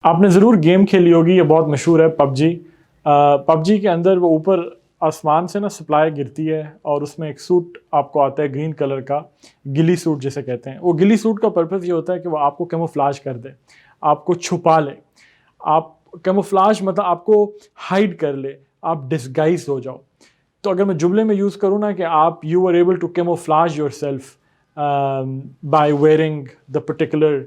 آپ نے ضرور گیم کھیلی ہوگی، یہ بہت مشہور ہے پب جی. پب جی کے اندر وہ اوپر آسمان سے نا سپلائی گرتی ہے اور اس میں ایک سوٹ آپ کو آتا ہے گرین کلر کا، گلی سوٹ جسے کہتے ہیں. وہ گلی سوٹ کا پرپز یہ ہوتا ہے کہ وہ آپ کو کیموفلاج کر دے، آپ کو چھپا لے. آپ کیموفلاج مطلب آپ کو ہائڈ کر لے، آپ ڈسگائز ہو جاؤ. تو اگر میں جملے میں یوز کروں نا کہ آپ you are able to camouflage yourself by wearing the particular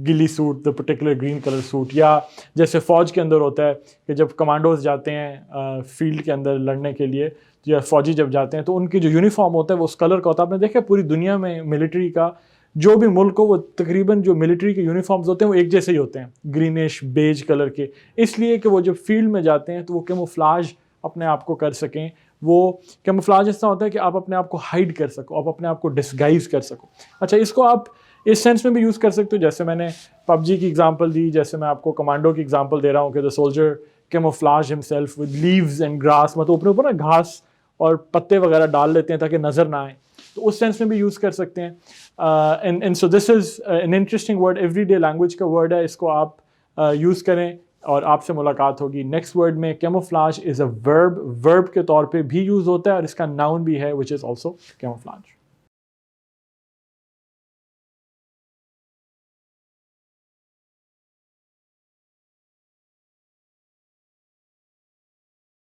ghillie suit, the particular green colour suit. یا جیسے فوج کے اندر ہوتا ہے کہ جب کمانڈوز جاتے ہیں فیلڈ کے اندر لڑنے کے لیے، یا فوجی جب جاتے ہیں تو ان کی جو یونیفارم ہوتا ہے وہ اس کلر کا ہوتا ہے. آپ نے دیکھا پوری دنیا میں ملٹری کا جو بھی ملک ہو وہ تقریباً جو ملٹری کے یونیفارمز ہوتے ہیں وہ ایک جیسے ہی ہوتے ہیں، گرینش بیج کلر کے، اس لیے کہ وہ جب فیلڈ میں جاتے ہیں تو وہ کیموفلاج اپنے آپ کو کر سکیں. وہ کیموفلاج اس طرح ہوتا ہے کہ آپ اپنے آپ کو ہائڈ کر سکو، آپ اپنے آپ کو ڈسگائز کر سکو. اچھا، اس کو آپ اس سینس میں بھی یوز کر سکتے ہو، جیسے میں نے پب جی کی ایگزامپل دی، جیسے میں آپ کو کمانڈو کی ایگزامپل دے رہا ہوں کہ the soldier camouflage himself with leaves and grass, مطلب اوپر اوپر نا گھاس اور پتے وغیرہ ڈال لیتے ہیں تاکہ نظر نہ آئے. تو اس سینس میں بھی یوز کر سکتے ہیں. And so this is an interesting word, every day language کا ورڈ ہے، اس کو آپ یوز کریں اور آپ سے ملاقات ہوگی. نیکسٹ ورڈ میں کیموفلاج از اے ورب کے طور پہ بھی یوز ہوتا ہے اور اس کا ناؤن بھی ہے which is also camouflage.